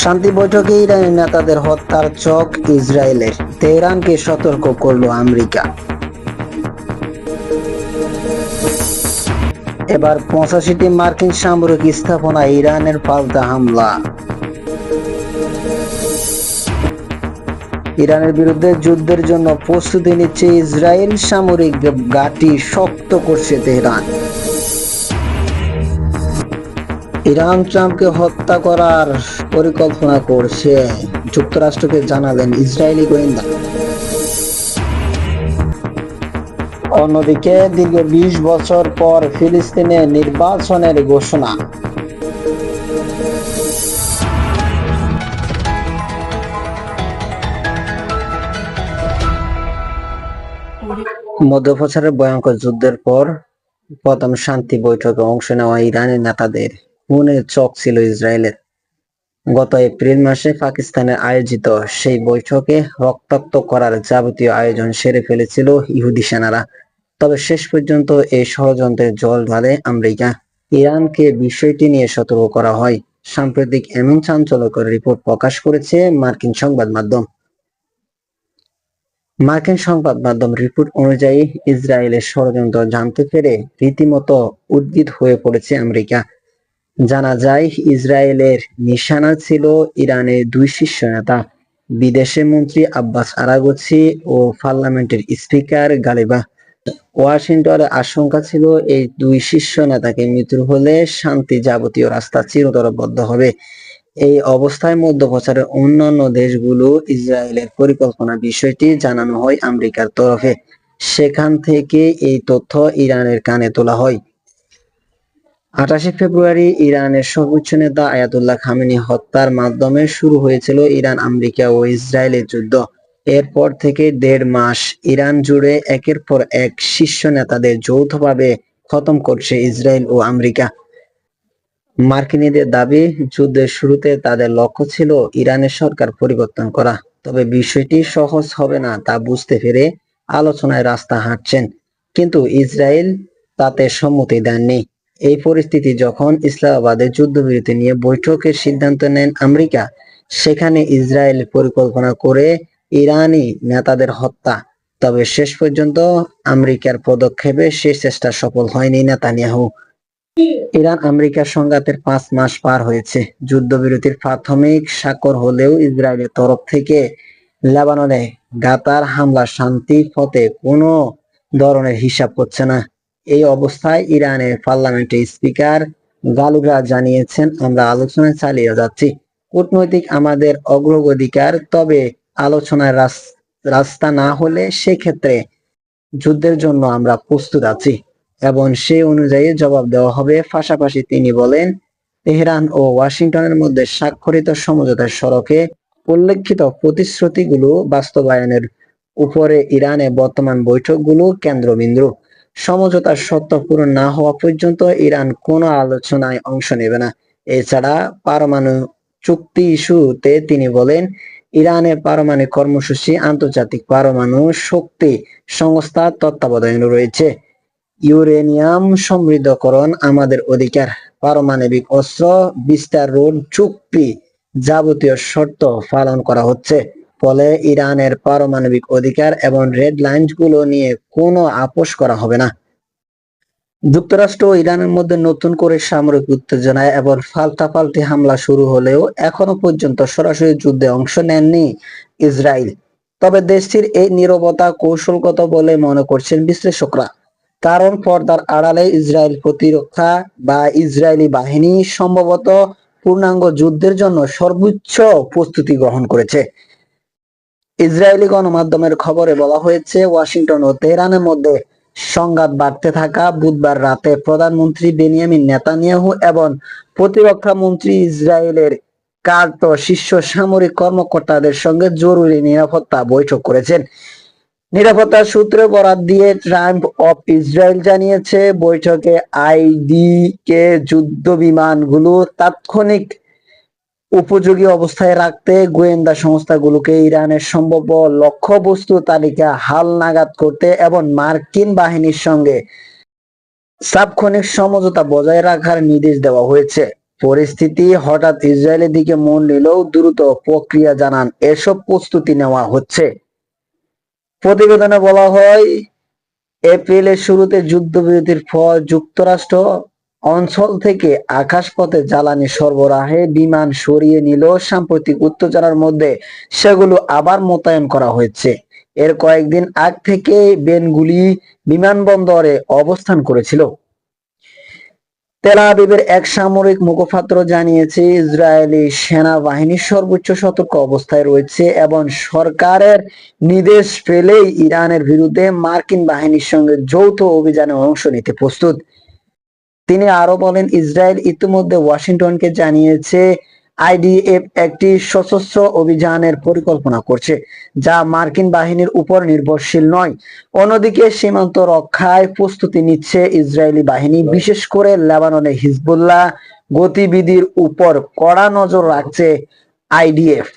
শান্তি বৈঠকে ইরানি নেতাদের হত্যার চক ইসরায়েলের, তেহরানকে সতর্ক করল আমেরিকা। এবার 85টি মার্কিন সামরিক স্থাপনায় ইরানের পাল্টা হামলা। ইরানের বিরুদ্ধে যুদ্ধের জন্য প্রস্তুতি নিচ্ছে ইসরায়েল, সামরিক ঘাঁটি শক্ত করছে তেহরান। ইরান ট্রাম্পকে হত্যা করার পরিকল্পনা করছে, যুক্তরাষ্ট্রকে জানালেন ইসরায়েলি গোয়েন্দা। অন্যদিকে দীর্ঘ 20 বছর পর ফিলিস্তিনে নির্বাচনের ঘোষণা। মধ্যপ্রাচ্যের ভয়ঙ্কর যুদ্ধের পর প্রথম শান্তি বৈঠকে অংশ নেওয়া ইরানি নেতাদের খুনের চক ছিল ইসরায়েলের। গত এপ্রিল মাসে পাকিস্তানে আয়োজিত সেই বৈঠকে রক্তাক্ত করার যাবতীয় আয়োজন সেরে ফেলেছিল ইহুদি সেনারা। তবে শেষ পর্যন্ত এই ষড়যন্ত্রের জল ঢালে আমেরিকা। ইরানকে বিষয়টি নিয়ে সতর্ক করা হয়। সাম্প্রতিক এমন চাঞ্চল্যকর রিপোর্ট প্রকাশ করেছে মার্কিন সংবাদ মাধ্যম রিপোর্ট অনুযায়ী ইসরায়েলের ষড়যন্ত্র জানতে পেরে রীতিমতো উদ্বিগ্ন হয়ে পড়েছে আমেরিকা। জানা যায়, ইসরায়েলের নিশানা ছিল ইরানের দুই শীর্ষ নেতা, বিদেশ মন্ত্রী আব্বাস আরাগচি ও পার্লামেন্টের স্পিকার গালিবা। ওয়াশিংটনের আশঙ্কা ছিল এই দুই শীর্ষ নেতাকে মৃত্যু হলে শান্তি যাবতীয় রাস্তা চিরতরে বন্ধ হবে। এই অবস্থায় মধ্যপ্রাচ্যের অন্যান্য দেশগুলো ইসরায়েলের পরিকল্পনা বিষয়টি জানানো হয় আমেরিকার তরফে। সেখান থেকে এই তথ্য ইরানের কানে তোলা হয়। 28 ফেব্রুয়ারি ইরানের সর্বোচ্চ নেতা আয়াতুল্লাহ খামেনি হত্যার মাধ্যমে শুরু হয়েছিল ইরান, আমেরিকা ও ইসরায়েলের যুদ্ধ। এরপর থেকে 1.5 মাস ইরান জুড়ে একের পর এক শীর্ষ নেতাদের যৌথভাবে খতম করছে ইসরায়েল ও আমেরিকা। মার্কিনীদের দাবি, যুদ্ধের শুরুতে তাদের লক্ষ্য ছিল ইরানের সরকার পরিবর্তন করা। তবে বিষয়টি সহজ হবে না তা বুঝতে পেরে আলোচনায় রাস্তা হাঁটছেন, কিন্তু ইসরায়েল তাতে সম্মতি দেননি। এই পরিস্থিতি যখন ইসলামাবাদে যুদ্ধবিরতি নিয়ে বৈঠকের সিদ্ধান্ত নেন আমেরিকা, সেখানে ইসরায়েল পরিকল্পনা করে ইরানি নেতাদের হত্যা। তবে শেষ পর্যন্ত আমেরিকার পদক্ষেপে সেই চেষ্টা সফল হয়নি নেতানিয়াহু। ইরান আমেরিকার সংঘাতের 5 মাস পার হয়েছে। যুদ্ধবিরতির প্রাথমিক স্বাক্ষর হলেও ইসরায়েলের তরফ থেকে লেবাননে গাতার হামলা শান্তি পথে কোনো ধরনের হিসাব করছে না। এই অবস্থায় ইরানের পার্লামেন্টের স্পিকার গালিবা জানিয়েছেন, আমরা আলোচনা চালিয়ে যাচ্ছি, কূটনৈতিক আমাদের অগ্রাধিকার, তবে আলোচনার রাস্তা না হলে সেক্ষেত্রে যুদ্ধের জন্য আমরা প্রস্তুত আছি এবং সেই অনুযায়ী জবাব দেওয়া হবে। পাশাপাশি তিনি বলেন, তেহরান ও ওয়াশিংটনের মধ্যে স্বাক্ষরিত সমঝোতার সড়কে উল্লেখিত প্রতিশ্রুতিগুলো বাস্তবায়নের উপরে ইরানে বর্তমান বৈঠকগুলো কেন্দ্রবিন্দু। সমঝোতার শর্ত পূরণ না হওয়া পর্যন্ত ইরান কোনো আলোচনায় অংশ নেবে না। এছাড়া পারমাণু চুক্তি ইস্যুতে তিনি বলেন, ইরানের পারমাণবিক কর্মসূচি আন্তর্জাতিক পরমাণু শক্তি সংস্থার তত্ত্বাবধানে রয়েছে। ইউরেনিয়াম সমৃদ্ধকরণ আমাদের অধিকার। পারমাণবিক অস্ত্র বিস্তার রোধ চুক্তি যাবতীয় শর্ত পালন করা হচ্ছে। ফলে ইরানের পারমাণবিক অধিকার এবং রেড লাইনগুলো নিয়ে কোনো আপোষ করা হবে না। যুক্তরাষ্ট্র ও ইরানের মধ্যে নতুন করে সামরিক উত্তেজনা এবং পাল্টাপাল্টি হামলা শুরু হলেও এখনো পর্যন্ত সরাসরি যুদ্ধে অংশ নেননি ইসরায়েল। তবে দেশটির এই নীরবতা কৌশলগত বলে মনে করছেন বিশ্লেষকরা। কারণ পর্দার আড়ালে ইসরায়েল প্রতিরক্ষা বা ইসরায়েলি বাহিনী সম্ভবত পূর্ণাঙ্গ যুদ্ধের জন্য সর্বোচ্চ প্রস্তুতি গ্রহণ করেছে। ইসরায়েলি গণমাধ্যমের খবরে বলা হয়েছে, ওয়াশিংটন ও তেহরানের মধ্যে সংঘাত বাড়তে থাকা বুধবার রাতে প্রধানমন্ত্রী বেনিয়ামিন নেতানিয়াহু এবং প্রতিরক্ষা মন্ত্রী ইসরায়েলের কাট্ শীর্ষ সামরিক কর্মকর্তাদের সঙ্গে জরুরি নিরাপত্তা বৈঠক করেছেন। নিরাপত্তা সূত্রে বরাত দিয়ে টাইমস অফ ইসরায়েল জানিয়েছে, বৈঠকে আইডিকে যুদ্ধ বিমানগুলো তাৎক্ষণিক উপযোগী অবস্থায় রাখতে গোয়েন্দা সংস্থাগুলোকে ইরানের সম্ভাব্য লক্ষ্যবস্তু তালিকা হালনাগাদ করতে এবং মার্কিন বাহিনীর সঙ্গে সাবক্ষণিক সমঝোতা বজায় রাখার নির্দেশ দেওয়া হয়েছে। পরিস্থিতি হঠাৎ ইসরায়েলের দিকে মন নিলেও দ্রুত প্রক্রিয়া জানান এসব প্রস্তুতি নেওয়া হচ্ছে। প্রতিবেদনে বলা হয়, এপ্রিলের শুরুতে যুদ্ধবিরতির পর যুক্তরাষ্ট্র অঞ্চল থেকে আকাশপথে জ্বালানি সরবরাহে বিমান সরিয়ে নিলেও সাম্প্রতিক উত্তেজনার মধ্যে সেগুলো আবার মোতায়েন করা হয়েছে। এর কয়েকদিন আগ থেকে বেনগুলি বিমানবন্দরে অবস্থান করেছিল। তেল আবিবের এক সামরিক মুখপাত্র জানিয়েছে, ইসরায়েলি সেনাবাহিনী সর্বোচ্চ সতর্ক অবস্থায় রয়েছে এবং সরকারের নির্দেশ পেলেই ইরানের বিরুদ্ধে মার্কিন বাহিনীর সঙ্গে যৌথ অভিযানে অংশ নিতে প্রস্তুত। তিনি আরো বলেন, ইসরায়েল ইতিমধ্যে ওয়াশিংটনকে জানিয়েছে আইডিএফ একটি সশস্ত্র অভিযানের পরিকল্পনা করছে, যা মার্কিন বাহিনীর উপর নির্ভরশীল নয়। অন্যদিকে সীমান্ত রক্ষায় প্রস্তুতি নিচ্ছে ইসরায়েলি বাহিনী, বিশেষ করে লেবাননে হিজবুল্লাহ গতিবিধির উপর কড়া নজর রাখছে আইডিএফ।